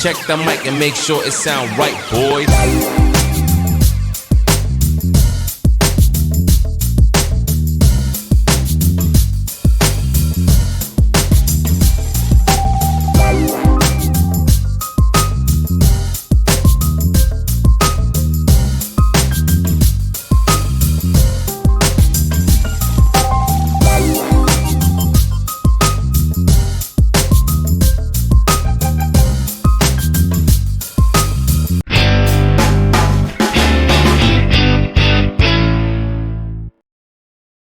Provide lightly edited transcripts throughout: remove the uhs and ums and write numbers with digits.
Check the mic and make sure it sound right, boys.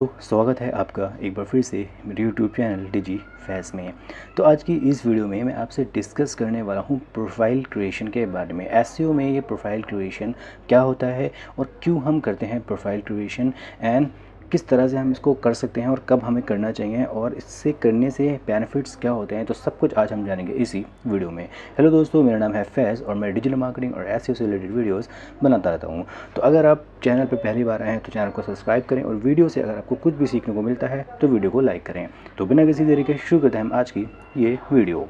तो स्वागत है आपका एक बार फिर से मेरे YouTube चैनल डिजी फैज़ में। तो आज की इस वीडियो में मैं आपसे डिस्कस करने वाला हूँ प्रोफाइल क्रिएशन के बारे में। एसईओ में ये प्रोफाइल क्रिएशन क्या होता है और क्यों हम करते हैं प्रोफाइल क्रिएशन, एंड किस तरह से हम इसको कर सकते हैं और कब हमें करना चाहिए और इससे करने से बेनिफिट्स क्या होते हैं। तो सब कुछ आज हम जानेंगे इसी वीडियो में। हेलो दोस्तों, मेरा नाम है फैज़ और मैं डिजिटल मार्केटिंग और एसईओ से रिलेटेड वीडियोस बनाता रहता हूं। तो अगर आप चैनल पर पहली बार आए हैं तो चैनल को सब्सक्राइब करें और वीडियो से अगर आपको कुछ भी सीखने को मिलता है तो वीडियो को लाइक करें। तो बिना किसी देरी के शुरू करते हैं हम आज की ये वीडियो।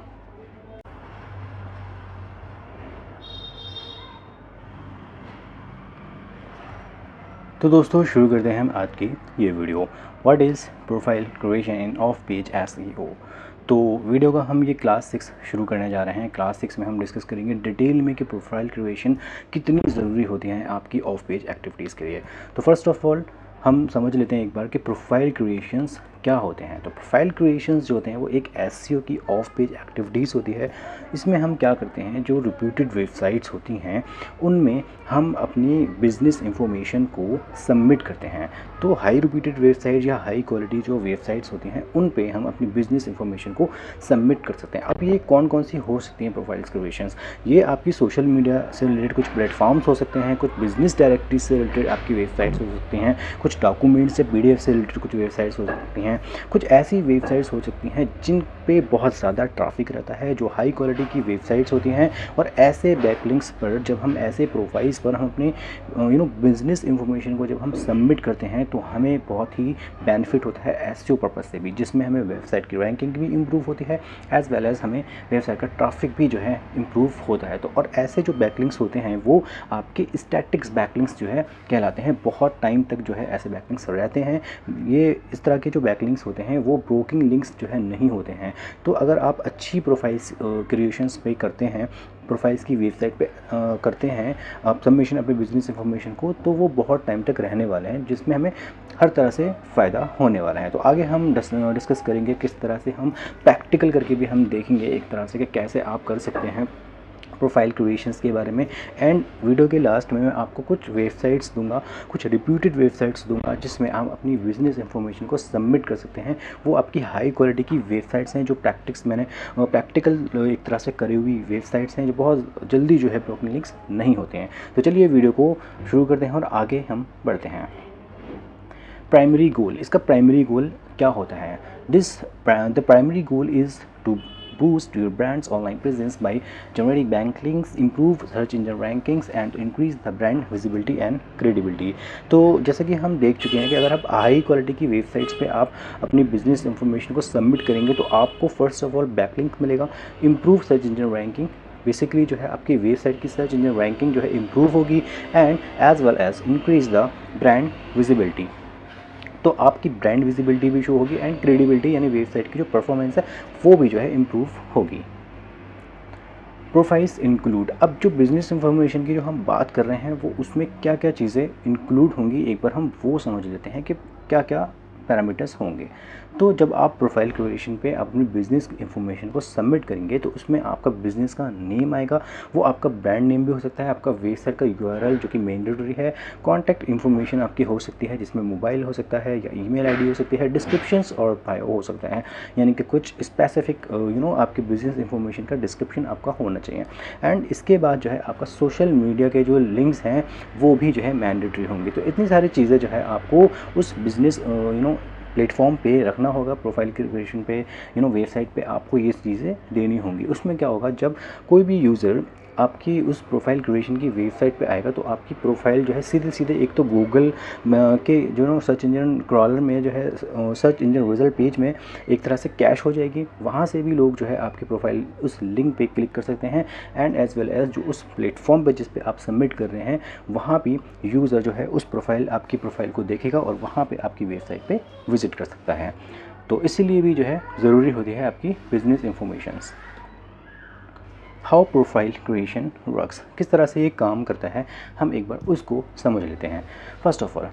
तो दोस्तों शुरू करते हैं हम आज की ये video. What is profile creation in of page SEO. तो वीडियो का हम ये क्लास 6 शुरू करने जा रहे हैं। क्लास 6 में हम डिस्कस करेंगे डिटेल में कि प्रोफाइल क्रिएशन कितनी ज़रूरी होती है आपकी ऑफ पेज एक्टिविटीज़ के लिए। तो फर्स्ट ऑफ ऑल हम समझ लेते हैं एक बार कि प्रोफाइल क्रिएशंस क्या होते हैं। तो प्रोफाइल क्रिएशंस जो होते हैं वो एक एसईओ की ऑफ पेज एक्टिविटीज़ होती है। इसमें हम क्या करते हैं, जो रिप्यूटेड वेबसाइट्स होती हैं उनमें हम अपनी बिजनेस इंफॉर्मेशन को सबमिट करते हैं। तो हाई रिप्यूटेड वेबसाइट या हाई क्वालिटी जो वेबसाइट्स होती हैं उन पे हम अपनी बिजनेस इंफॉर्मेशन को सबमिट कर सकते हैं। अब ये कौन कौन सी हो सकती हैं प्रोफाइल क्रिएशंस? ये आपकी सोशल मीडिया से रिलेटेड कुछ प्लेटफॉर्म्स हो सकते हैं, कुछ बिजनेस डायरेक्टरी से रिलेटेड आपकी वेबसाइट्स हो सकती हैं, कुछ डॉक्यूमेंट से PDF से रिलेटेड कुछ वेबसाइट्स हो सकती हैं, कुछ ऐसी वेबसाइट्स हो सकती हैं जिन पे बहुत ज़्यादा ट्रैफिक रहता है, जो हाई क्वालिटी की वेबसाइट्स होती हैं। और ऐसे बैकलिंक्स पर जब हम ऐसे प्रोफाइल्स पर हम अपने बिजनेस इंफॉर्मेशन को जब हम सबमिट करते हैं तो हमें बहुत ही बेनिफिट होता है एसईओ पर्पज़ से भी, जिसमें हमें वेबसाइट की रैंकिंग भी इम्प्रूव होती है एज़ वेल एज़ हमें वेबसाइट का ट्रैफिक भी जो है इम्प्रूव होता है। तो और ऐसे जो बैकलिंक्स होते हैं वो आपके स्टैटिक्स बैकलिंक्स जो है कहलाते हैं। बहुत टाइम तक जो है ऐसे बैकलिंक्स रहते हैं। ये इस तरह के जो बैकलिंक्स होते हैं वो ब्रोकिंग लिंक्स जो है नहीं होते हैं। तो अगर आप अच्छी प्रोफाइल्स क्रिएशंस पे करते हैं, प्रोफाइल्स की वेबसाइट पे करते हैं आप सबमिशन अपने बिजनेस इंफॉर्मेशन को, तो वो बहुत टाइम तक रहने वाले हैं, जिसमें हमें हर तरह से फ़ायदा होने वाला है। तो आगे हम डिस्कस करेंगे किस तरह से हम प्रैक्टिकल करके भी हम देखेंगे एक तरह से कि कैसे आप कर सकते हैं प्रोफाइल क्रिएशंस के बारे में। एंड वीडियो के लास्ट में मैं आपको कुछ वेबसाइट्स दूंगा, कुछ रिप्यूटेड वेबसाइट्स दूंगा जिसमें आप अपनी बिजनेस इंफॉर्मेशन को सबमिट कर सकते हैं। वो आपकी हाई क्वालिटी की वेबसाइट्स हैं, जो प्रैक्टिकल एक तरह से करी हुई वेबसाइट्स हैं, जो बहुत जल्दी जो है ब्रोकन लिंक्स नहीं होते हैं। तो चलिए वीडियो को शुरू करते हैं और आगे हम बढ़ते हैं। प्राइमरी गोल, इसका प्राइमरी गोल क्या होता है? The primary goal is to boost your brand's online presence by generating backlinks, improve search engine rankings and increase the brand visibility and credibility। तो जैसा कि हम देख चुके हैं कि अगर आप हाई क्वालिटी की वेबसाइट्स पे आप अपनी बिजनेस इंफॉर्मेशन को सबमिट करेंगे तो आपको फर्स्ट ऑफ ऑल बैकलिंक मिलेगा, improve search engine ranking, basically जो है आपकी वेबसाइट की सर्च इंजन रैंकिंग जो है इम्प्रूव होगी, and as well as increase the brand visibility. तो आपकी ब्रांड विजिबिलिटी भी शो होगी एंड क्रेडिबिलिटी यानी वेबसाइट की जो परफॉर्मेंस है वो भी जो है इम्प्रूव होगी। प्रोफाइल्स इंक्लूड, अब जो बिज़नेस इंफॉर्मेशन की जो हम बात कर रहे हैं वो उसमें क्या क्या चीज़ें इंक्लूड होंगी, एक बार हम वो समझ लेते हैं कि क्या क्या पैरामीटर्स होंगे। तो जब आप प्रोफाइल क्रिएशन पे अपनी बिजनेस इंफॉर्मेशन को सबमिट करेंगे तो उसमें आपका बिजनेस का नेम आएगा, वो आपका ब्रांड नेम भी हो सकता है, आपका वेबसाइट का यूआरएल जो कि मैंडेटरी है, कॉन्टैक्ट इन्फॉर्मेशन आपकी हो सकती है जिसमें मोबाइल हो सकता है या ईमेल आईडी हो सकती है, डिस्क्रिप्शंस और बायो हो सकता है, यानी कि कुछ स्पेसिफिक आपके बिजनेस इंफॉर्मेशन का डिस्क्रिप्शन आपका होना चाहिए। एंड इसके बाद जो है आपका सोशल मीडिया के जो लिंक्स हैं वो भी जो है मैंडेटरी होंगी। तो इतनी सारी चीज़ें जो है आपको उस बिज़नेस प्लेटफॉर्म पे रखना होगा, प्रोफाइल क्रिएशन पे वेबसाइट पे आपको ये चीज़ें देनी होंगी। उसमें क्या होगा, जब कोई भी यूज़र आपकी उस प्रोफाइल क्रिएशन की वेबसाइट पे आएगा तो आपकी प्रोफाइल जो है सीधे सीधे एक तो गूगल के जो ना सर्च इंजन क्रॉलर में जो है सर्च इंजन रिजल्ट पेज में एक तरह से कैश हो जाएगी। वहाँ से भी लोग जो है आपकी प्रोफाइल उस लिंक पे क्लिक कर सकते हैं एंड एज वेल एज जो उस प्लेटफॉर्म पे जिस पे आप सबमिट कर रहे हैं वहाँ भी यूज़र जो है उस प्रोफाइल आपकी प्रोफाइल को देखेगा और वहाँ पे आपकी वेबसाइट पे विज़िट कर सकता है। तो इसीलिए भी जो है ज़रूरी होती है आपकी business informations. How profile creation works, किस तरह से ये काम करता है हम एक बार उसको समझ लेते हैं। First of all,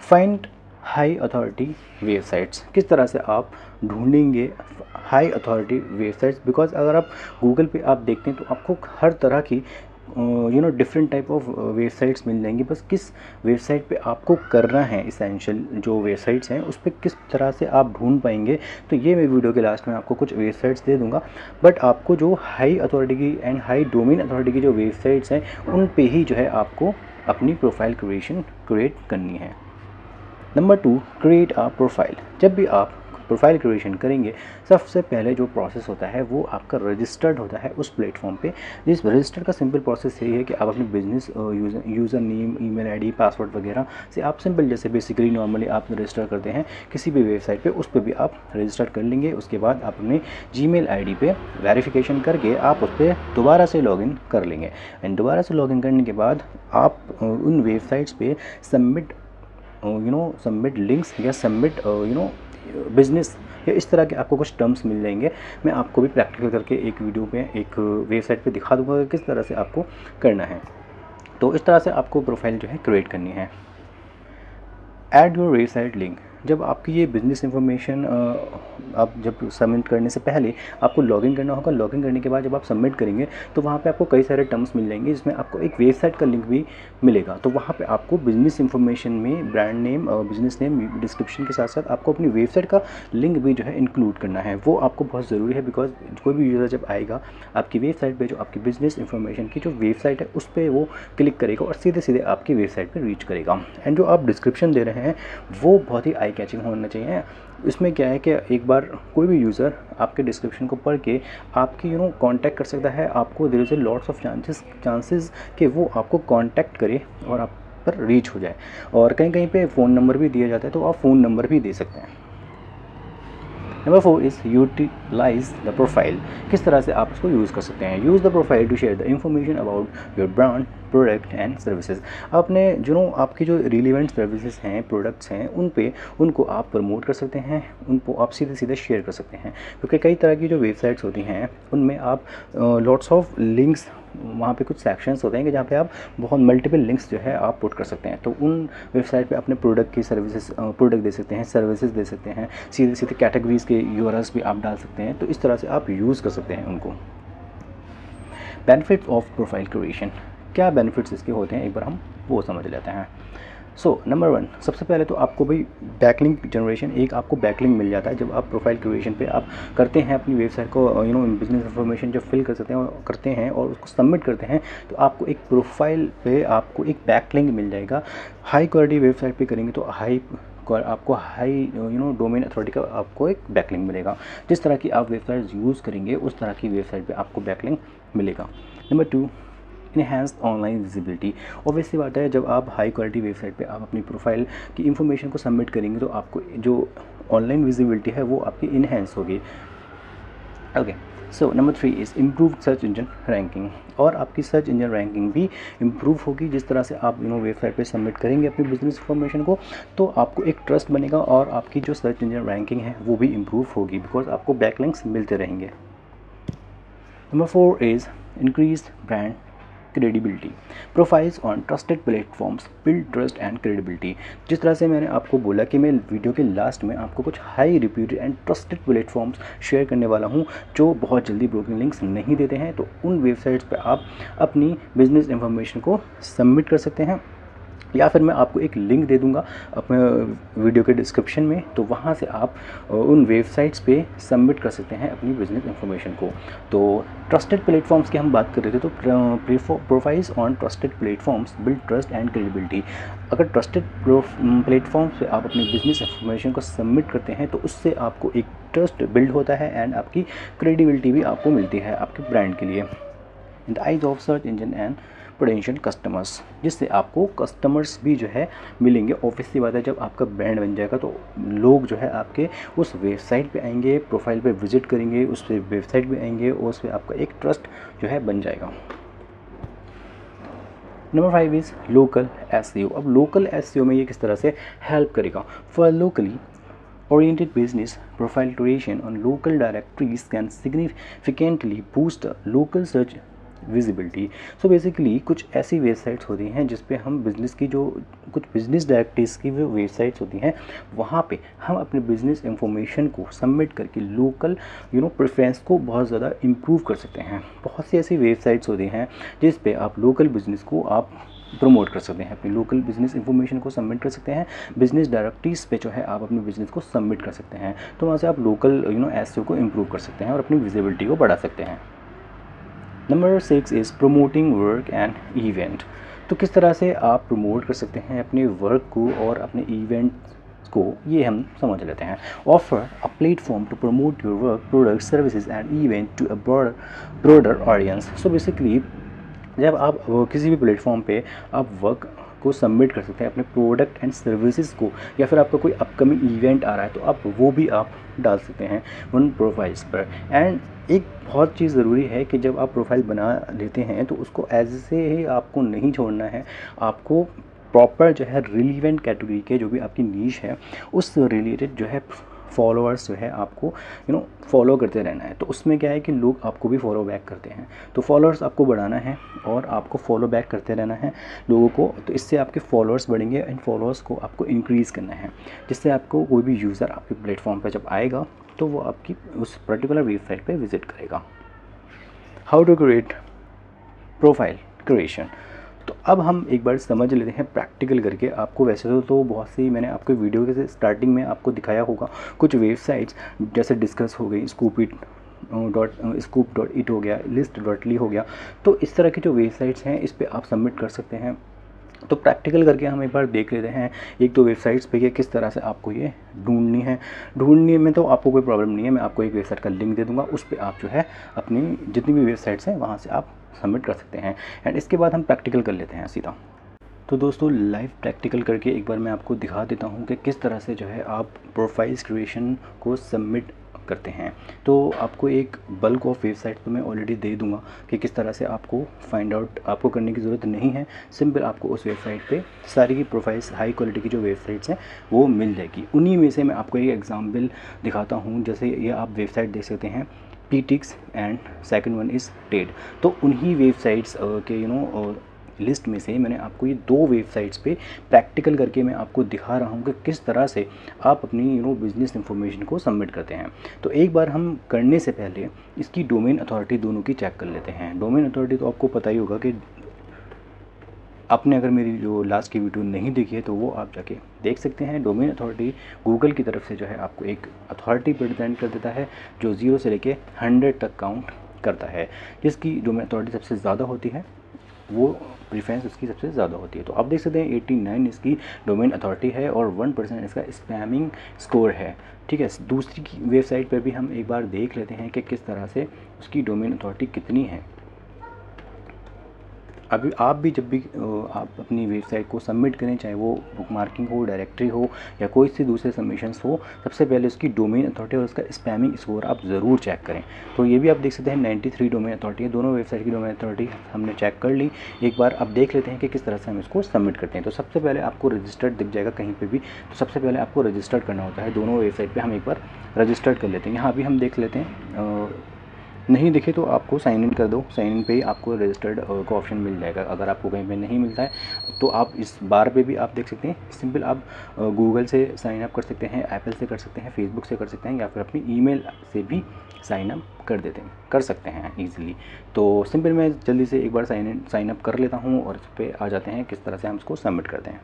find high authority websites. किस तरह से आप ढूंढेंगे हाई अथॉरिटी वेबसाइट्स, बिकॉज अगर आप गूगल पे आप देखते हैं तो आपको हर तरह की डिफरेंट टाइप ऑफ वेबसाइट्स मिल जाएंगी। बस किस वेबसाइट पे आपको करना है, इसेंशियल जो वेबसाइट्स हैं उस पर किस तरह से आप ढूंढ पाएंगे, तो ये मैं वीडियो के लास्ट में आपको कुछ वेबसाइट्स दे दूंगा। बट आपको जो हाई अथॉरिटी की एंड हाई डोमेन अथॉरिटी की जो वेबसाइट्स हैं उन पे ही जो है आपको अपनी प्रोफाइल क्रिएट करनी है। Number 2, create a profile. जब भी आप प्रोफाइल क्रिएशन करेंगे सबसे पहले जो प्रोसेस होता है वो आपका रजिस्टर्ड होता है उस प्लेटफॉर्म पे। जिस रजिस्टर का सिंपल प्रोसेस यही है कि आप अपने business user name, email ID, password वगैरह से आप सिंपल जैसे बेसिकली नॉर्मली आप रजिस्टर करते हैं किसी भी वेबसाइट पे, उस पर भी आप रजिस्टर कर लेंगे। उसके बाद आप अपने जीमेल आईडी पे वेरिफिकेशन करके आप उस पर दोबारा से लॉगिन कर लेंगे एंड दोबारा से लॉगिन करने के बाद आप उन वेबसाइट्स पे सबमिट लिंक्स या सबमिट बिजनेस या इस तरह के आपको कुछ टर्म्स मिल जाएंगे। मैं आपको भी प्रैक्टिकल करके एक वीडियो पे एक वेबसाइट पे दिखा दूंगा कि किस तरह से आपको करना है। तो इस तरह से आपको प्रोफाइल जो है क्रिएट करनी है। Add your website link. जब आपकी ये बिज़नेस इंफॉर्मेशन आप जब सबमिट करने से पहले आपको लॉगिन करना होगा। लॉगिन करने के बाद जब आप सबमिट करेंगे तो वहाँ पे आपको कई सारे टर्म्स मिल जाएंगे जिसमें आपको एक वेबसाइट का लिंक भी मिलेगा। तो वहाँ पे आपको बिज़नेस इंफॉर्मेशन में brand name, business name, description के साथ साथ आपको अपनी वेबसाइट का लिंक भी जो है इंक्लूड करना है। वो आपको बहुत ज़रूरी है बिकॉज कोई भी यूज़र जब आएगा आपकी वेबसाइट पर, जो आपकी बिज़नेस इंफॉर्मेशन की जो वेबसाइट है उस पर वो क्लिक करेगा और सीधे सीधे आपकी वेबसाइट पर रीच करेगा। एंड जो आप डिस्क्रिप्शन दे रहे हैं वो बहुत ही आई कैचिंग होना चाहिए। इसमें क्या है कि एक बार कोई भी यूज़र आपके डिस्क्रिप्शन को पढ़ के आपकी कांटेक्ट कर सकता है। आपको there is lots of chances कि वो आपको कांटेक्ट करे और आप पर रीच हो जाए। और कहीं कहीं पे फ़ोन नंबर भी दिया जाता है तो आप फ़ोन नंबर भी दे सकते हैं। Number 4 is utilize the profile. किस तरह से आप उसको यूज़ कर सकते हैं। Use the profile to share the information about your brand, product and services. आपने आपकी जो रिलेवेंट सर्विसेज हैं, प्रोडक्ट्स हैं, उनको आप प्रमोट कर सकते हैं, उनको आप सीधे सीधे शेयर कर सकते हैं। क्योंकि कई तरह की जो वेबसाइट्स होती हैं उनमें आप लॉट्स ऑफ लिंक्स, वहाँ पे कुछ सेक्शंस होते हैं कि जहाँ पे आप बहुत मल्टीपल लिंक्स जो है आप पुट कर सकते हैं। तो उन वेबसाइट पे अपने प्रोडक्ट की सर्विसेज, प्रोडक्ट दे सकते हैं, सर्विसेज दे सकते हैं, सीधे सीधे कैटेगरीज़ के यूआरएल्स भी आप डाल सकते हैं। तो इस तरह से आप यूज़ कर सकते हैं उनको। बेनिफिट्स ऑफ प्रोफाइल क्रिएशन, क्या बेनिफिट्स इसके होते हैं एक बार हम वो समझ लेते हैं। नंबर 1, सबसे पहले तो आपको भाई बैकलिंक जनरेशन, एक आपको बैकलिंक मिल जाता है जब आप प्रोफाइल क्रिएशन पे आप करते हैं अपनी वेबसाइट को बिजनेस इंफॉर्मेशन जब फिल करते हैं और उसको सबमिट करते हैं तो आपको एक प्रोफाइल पे आपको एक बैकलिंक मिल जाएगा। हाई क्वालिटी वेबसाइट पे करेंगे तो आपको हाई डोमेन अथॉरिटी का आपको एक बैकलिंक मिलेगा। जिस तरह की आप वेबसाइट यूज़ करेंगे उस तरह की वेबसाइट पे आपको बैकलिंक मिलेगा। Number 2, enhance online visibility. Obviously बात है जब आप हाई क्वालिटी वेबसाइट पे आप अपनी प्रोफाइल की इंफॉर्मेशन को सबमिट करेंगे तो आपको जो ऑनलाइन विजिबिलिटी है वो आपकी इनहेंस होगी। Okay, number 3 is improve search engine ranking. और आपकी सर्च इंजन रैंकिंग भी इम्प्रूव होगी जिस तरह से आप वेबसाइट पे सबमिट करेंगे अपनी बिजनेस इंफॉर्मेशन को, तो आपको एक ट्रस्ट बनेगा और आपकी जो सर्च इंजन रैंकिंग है वो भी इम्प्रूव होगी बिकॉज आपको बैकलिंक्स मिलते रहेंगे। Number 4 is increase brand credibility. Profiles on trusted platforms build trust and credibility. जिस तरह से मैंने आपको बोला कि मैं वीडियो के लास्ट में आपको कुछ high reputed and trusted platforms share करने वाला हूं जो बहुत जल्दी ब्रोकन लिंक्स नहीं देते हैं, तो उन वेबसाइट्स पर आप अपनी बिजनेस इंफॉर्मेशन को सबमिट कर सकते हैं। या फिर मैं आपको एक लिंक दे दूंगा अपने वीडियो के डिस्क्रिप्शन में, तो वहाँ से आप उन वेबसाइट्स पे सबमिट कर सकते हैं अपनी बिजनेस इंफॉर्मेशन को। तो ट्रस्टेड प्लेटफॉर्म्स की हम बात कर रहे थे, तो profiles on trusted platforms build trust and credibility. अगर ट्रस्टेड प्लेटफॉर्म्स पे आप अपनी बिजनेस इंफॉर्मेशन को सबमिट करते हैं तो उससे आपको एक ट्रस्ट बिल्ड होता है एंड आपकी क्रेडिबिलिटी भी आपको मिलती है आपके ब्रांड के लिए। In the eyes of search engine and potential customers, जिससे आपको कस्टमर्स भी जो है मिलेंगे। ऑब्वियस सी बात है, जब आपका ब्रांड बन जाएगा तो लोग जो है आपके उस वेबसाइट पे आएंगे, प्रोफाइल पे विजिट करेंगे, उस पे वेबसाइट पे आएंगे और उस पर आपका एक ट्रस्ट जो है बन जाएगा। Number 5 is local SEO। अब लोकल SEO में ये किस तरह से हेल्प करेगा? For locally oriented business, profile creation on local directories can significantly boost local search visibility। So basically कुछ ऐसी वेबसाइट्स होती हैं जिस पे हम बिज़नेस की जो कुछ बिज़नेस डायरेक्टरीज की जो वेबसाइट्स होती हैं वहाँ पे हम अपने बिज़नेस इंफॉर्मेशन को सबमिट करके लोकल प्रेफरेंस को बहुत ज़्यादा इम्प्रूव कर सकते हैं। बहुत सी ऐसी वेबसाइट्स होती हैं जिस पे आप लोकल बिज़नेस को आप प्रमोट कर सकते हैं, अपनी लोकल बिजनेस इंफॉर्मेशन को सबमिट कर सकते हैं। बिजनेस डायरेक्टरीज पे जो है आप अपने बिजनेस को सबमिट कर सकते हैं, तो वहाँ से आप लोकल SEO को इम्प्रूव कर सकते हैं और अपनी विजिबिलिटी को बढ़ा सकते हैं। Number 6 is promoting work and event. तो किस तरह से आप प्रमोट कर सकते हैं अपने वर्क को और अपने इवेंट्स को, ये हम समझ लेते हैं। Offer a platform to promote your work, product, services and event to a broader audience. So basically जब आप किसी भी प्लेटफॉर्म पे आप वर्क को सबमिट कर सकते हैं, अपने प्रोडक्ट एंड सर्विसेज को, या फिर आपका कोई अपकमिंग इवेंट आ रहा है तो आप वो भी आप डाल सकते हैं उन प्रोफाइल्स पर। एंड एक बहुत चीज़ ज़रूरी है कि जब आप प्रोफाइल बना लेते हैं तो उसको ऐसे ही आपको नहीं छोड़ना है, आपको प्रॉपर जो है रिलीवेंट कैटेगरी के जो भी आपकी नीश है उस रिलेटेड जो है फॉलोअर्स जो है आपको फॉलो करते रहना है। तो उसमें क्या है कि लोग आपको भी फॉलो बैक करते हैं, तो फॉलोअर्स आपको बढ़ाना है और आपको फॉलो बैक करते रहना है लोगों को। तो इससे आपके फॉलोअर्स बढ़ेंगे, इन फॉलोअर्स को आपको इंक्रीज़ करना है, जिससे आपको कोई भी यूज़र आपके प्लेटफॉर्म पर जब आएगा तो वो आपकी उस पर्टिकुलर वेबसाइट पर विज़िट करेगा। How to create profile creation. तो अब हम एक बार समझ लेते हैं प्रैक्टिकल करके। आपको वैसे तो बहुत सी मैंने आपको वीडियो के स्टार्टिंग में आपको दिखाया होगा कुछ वेबसाइट्स, जैसे डिस्कस हो गई, स्कूप.it हो गया, list.ly हो गया। तो इस तरह की जो वेबसाइट्स हैं इस पर आप सबमिट कर सकते हैं। तो प्रैक्टिकल करके हम एक बार देख लेते हैं एक दो वेबसाइट्स पे कि किस तरह से आपको ये ढूंढनी है। ढूंढने में तो आपको कोई प्रॉब्लम नहीं है, मैं आपको एक वेबसाइट का लिंक दे दूंगा, उस पर आप जो है अपनी जितनी भी वेबसाइट्स हैं वहाँ से आप सबमिट कर सकते हैं। एंड इसके बाद हम प्रैक्टिकल कर लेते हैं सीधा। तो दोस्तों लाइव प्रैक्टिकल करके एक बार मैं आपको दिखा देता हूँ कि किस तरह से जो है आप प्रोफाइल्स क्रिएशन को सबमिट करते हैं। तो आपको एक बल्क ऑफ वेबसाइट तो मैं ऑलरेडी दे दूंगा कि किस तरह से आपको फाइंड आउट आपको करने की ज़रूरत नहीं है। सिंपल आपको उस वेबसाइट पे सारी की प्रोफाइल्स हाई क्वालिटी की जो वेबसाइट्स हैं वो मिल जाएगी। उन्हीं में से मैं आपको एक एग्जांपल दिखाता हूँ। जैसे ये आप वेबसाइट देख सकते हैं PTX and second one is Ted. तो उन्हीं वेबसाइट्स के लिस्ट में से मैंने आपको ये दो वेबसाइट्स पे प्रैक्टिकल करके मैं आपको दिखा रहा हूँ कि किस तरह से आप अपनी बिज़नेस इंफॉर्मेशन को सबमिट करते हैं। तो एक बार हम करने से पहले इसकी डोमेन अथॉरिटी दोनों की चेक कर लेते हैं। डोमेन अथॉरिटी तो आपको पता ही होगा कि आपने अगर मेरी जो लास्ट की वीडियो नहीं देखी है तो वो आप जाके देख सकते हैं। डोमेन अथॉरिटी गूगल की तरफ से जो है आपको एक अथॉरिटी प्रेजेंट कर देता है जो 0 से लेके 100 तक काउंट करता है। जिसकी डोमेन अथॉरिटी सबसे ज़्यादा होती है वो प्रीफरेंस उसकी सबसे ज़्यादा होती है। तो आप देख सकते हैं 89 इसकी डोमेन अथॉरिटी है और 1% इसका स्पैमिंग स्कोर है। ठीक है, दूसरी की वेबसाइट पर भी हम एक बार देख लेते हैं कि किस तरह से उसकी डोमेन अथॉरिटी कितनी है। अभी आप भी जब भी आप अपनी वेबसाइट को सबमिट करें, चाहे वो बुक मार्किंग हो, डायरेक्टरी हो या कोई से दूसरे सबमिशंस हो, सबसे पहले उसकी डोमेन अथॉरिटी और उसका स्पैमिंग स्कोर आप ज़रूर चेक करें। तो ये भी आप देख सकते हैं 93 डोमेन अथॉरिटी है। दोनों वेबसाइट की डोमेन अथॉरिटी हमने चेक कर ली। एक बार अब देख लेते हैं कि किस तरह से हम इसको सबमिट करते हैं। तो सबसे पहले आपको रजिस्टर्ड दिख जाएगा कहीं पर भी, तो सबसे पहले आपको रजिस्टर्ड करना होता है। दोनों वेबसाइट पर हम एक बार रजिस्टर्ड कर लेते हैं। यहाँ भी हम देख लेते हैं, नहीं दिखे तो आपको साइन इन कर दो। साइन इन पे ही आपको रजिस्टर्ड का ऑप्शन मिल जाएगा। अगर आपको कहीं पे नहीं मिलता है तो आप इस बार पे भी आप देख सकते हैं। सिंपल आप गूगल से साइन अप कर सकते हैं, एप्पल से कर सकते हैं, फेसबुक से कर सकते हैं या फिर अपनी ईमेल से भी साइन अप कर सकते हैं ईजिली। तो सिंपल मैं जल्दी से एक बार साइन अप कर लेता हूँ और इस पर आ जाते हैं किस तरह से हम इसको सबमिट करते हैं।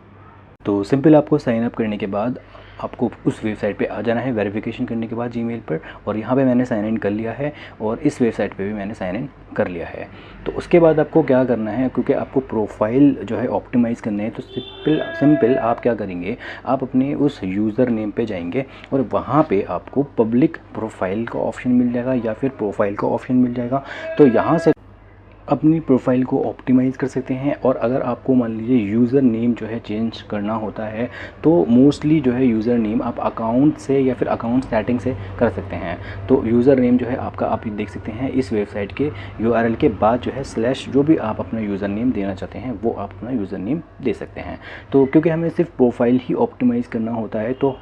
तो सिंपल आपको साइन अप करने के बाद आपको उस वेबसाइट पे आ जाना है वेरिफिकेशन करने के बाद जीमेल पर, और यहाँ पे मैंने साइन इन कर लिया है और इस वेबसाइट पे भी मैंने साइन इन कर लिया है। तो उसके बाद आपको क्या करना है, क्योंकि आपको प्रोफाइल जो है ऑप्टिमाइज़ करने है, तो सिंपल आप क्या करेंगे, आप अपने उस यूज़र नेम पे जाएंगे और वहाँ पे आपको पब्लिक प्रोफाइल का ऑप्शन मिल जाएगा या फिर प्रोफाइल का ऑप्शन मिल जाएगा। तो यहाँ से अपनी प्रोफाइल को ऑप्टिमाइज़ कर सकते हैं। और अगर आपको मान लीजिए यूज़र नेम जो है चेंज करना होता है तो मोस्टली जो है यूज़र नेम आप अकाउंट से या फिर अकाउंट सेटिंग से कर सकते हैं। तो यूज़र नेम जो है आपका, आप देख सकते हैं इस वेबसाइट के URL के बाद जो है स्लैश, जो भी आप अपना यूज़र नेम देना चाहते हैं वो आप अपना यूज़र नेम दे सकते हैं। तो क्योंकि हमें सिर्फ प्रोफाइल ही ऑप्टिमाइज़ करना होता है तो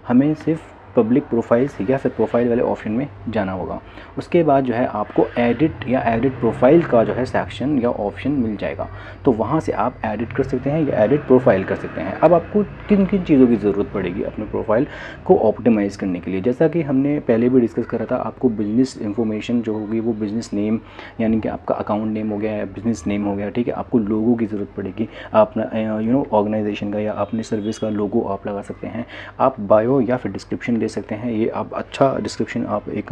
हमें सिर्फ पब्लिक प्रोफाइल्स या फिर प्रोफाइल वाले ऑप्शन में जाना होगा। उसके बाद जो है आपको एडिट या एडिट प्रोफाइल का जो है सेक्शन या ऑप्शन मिल जाएगा। तो वहाँ से आप एडिट कर सकते हैं या एडिट प्रोफाइल कर सकते हैं। अब आपको किन किन चीज़ों की ज़रूरत पड़ेगी अपने प्रोफाइल को ऑप्टिमाइज़ करने के लिए, जैसा कि हमने पहले भी डिस्कस करा था, आपको बिजनेस इंफॉर्मेशन जो होगी वो बिज़नेस नेम यानी कि आपका अकाउंट नेम हो गया या बिज़नेस नेम हो गया, ठीक है। आपको लोगो की ज़रूरत पड़ेगी, अपना ऑर्गेनाइजेशन का या अपनी सर्विस का लोगो आप लगा सकते हैं। आप बायो या फिर डिस्क्रिप्शन दे सकते हैं। ये आप अच्छा डिस्क्रिप्शन, आप एक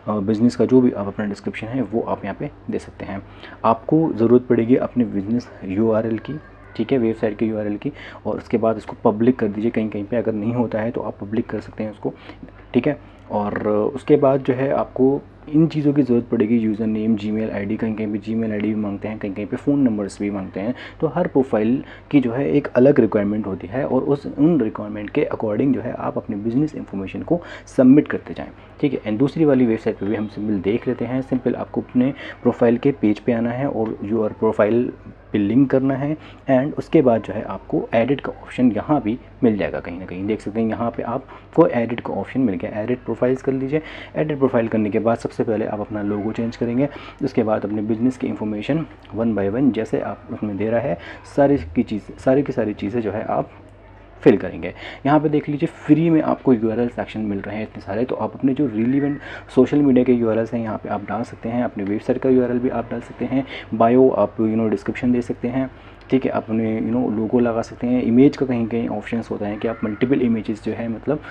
बिज़नेस का जो भी आप अपना डिस्क्रिप्शन है वो आप यहाँ पे दे सकते हैं। आपको ज़रूरत पड़ेगी अपने बिज़नेस URL की, ठीक है, वेबसाइट के URL की। और उसके बाद इसको पब्लिक कर दीजिए कहीं कहीं पे, अगर नहीं होता है तो आप पब्लिक कर सकते हैं उसको, ठीक है। और उसके बाद जो है आपको इन चीज़ों की ज़रूरत पड़ेगी, यूज़र नेम, जीमेल आईडी, कहीं कहीं पे जीमेल आईडी भी मांगते हैं, कहीं कहीं पे फ़ोन नंबर्स भी मांगते हैं। तो हर प्रोफाइल की जो है एक अलग रिक्वायरमेंट होती है और उन रिक्वायरमेंट के अकॉर्डिंग जो है आप अपने बिजनेस इंफॉर्मेशन को सबमिट करते जाएं, ठीक है। एंड दूसरी वाली वेबसाइट पे भी हम सिंपल देख लेते हैं। सिंपल आपको अपने प्रोफाइल के पेज पे आना है और योर प्रोफाइल पे लिंक करना है। एंड उसके बाद जो है आपको एडिट का ऑप्शन यहाँ भी मिल जाएगा, कहीं ना कहीं देख सकते हैं यहाँ पे आपको एडिट का ऑप्शन मिल गया। एडिट प्रोफाइल्स कर लीजिए। एडिट प्रोफाइल करने के बाद सबसे पहले आप अपना लोगो चेंज करेंगे। उसके बाद अपने बिजनेस की इंफॉर्मेशन 1 बाय 1 जैसे आप उसमें दे रहा है सारी की सारी चीज़ें जो है आप फिल करेंगे। यहाँ पे देख लीजिए फ्री में आपको URL सेक्शन मिल रहे हैं इतने सारे। तो आप अपने जो रिलीवेंट सोशल मीडिया के URLs हैं यहाँ पे आप डाल सकते हैं। अपने वेबसाइट का URL भी आप डाल सकते हैं। बायो आप डिस्क्रिप्शन दे सकते हैं, ठीक है। अपने लोगो लगा सकते हैं। इमेज का कहीं कहीं ऑप्शंस होता है कि आप मल्टीपल इमेजेस जो है मतलब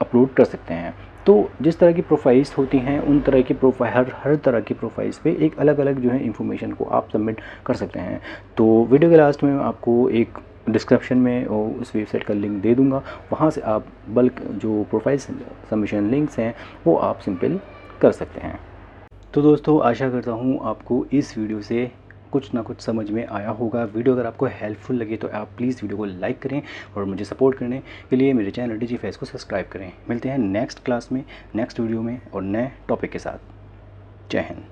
अपलोड कर सकते हैं। तो जिस तरह की प्रोफाइल्स होती हैं उन तरह की प्रोफाइल, हर तरह की प्रोफाइल्स पे एक अलग अलग जो है इंफॉर्मेशन को आप सबमिट कर सकते हैं। तो वीडियो के लास्ट में आपको एक डिस्क्रिप्शन में उस वेबसाइट का लिंक दे दूंगा, वहाँ से आप बल्क जो प्रोफाइल सबमिशन लिंक्स हैं वो आप सिंपल कर सकते हैं। तो दोस्तों आशा करता हूँ आपको इस वीडियो से कुछ ना कुछ समझ में आया होगा। वीडियो अगर आपको हेल्पफुल लगे तो आप प्लीज़ वीडियो को लाइक करें और मुझे सपोर्ट करने के लिए मेरे चैनल DG Faiz को सब्सक्राइब करें। मिलते हैं नेक्स्ट क्लास में, नेक्स्ट वीडियो में और नए टॉपिक के साथ। जय हिंद।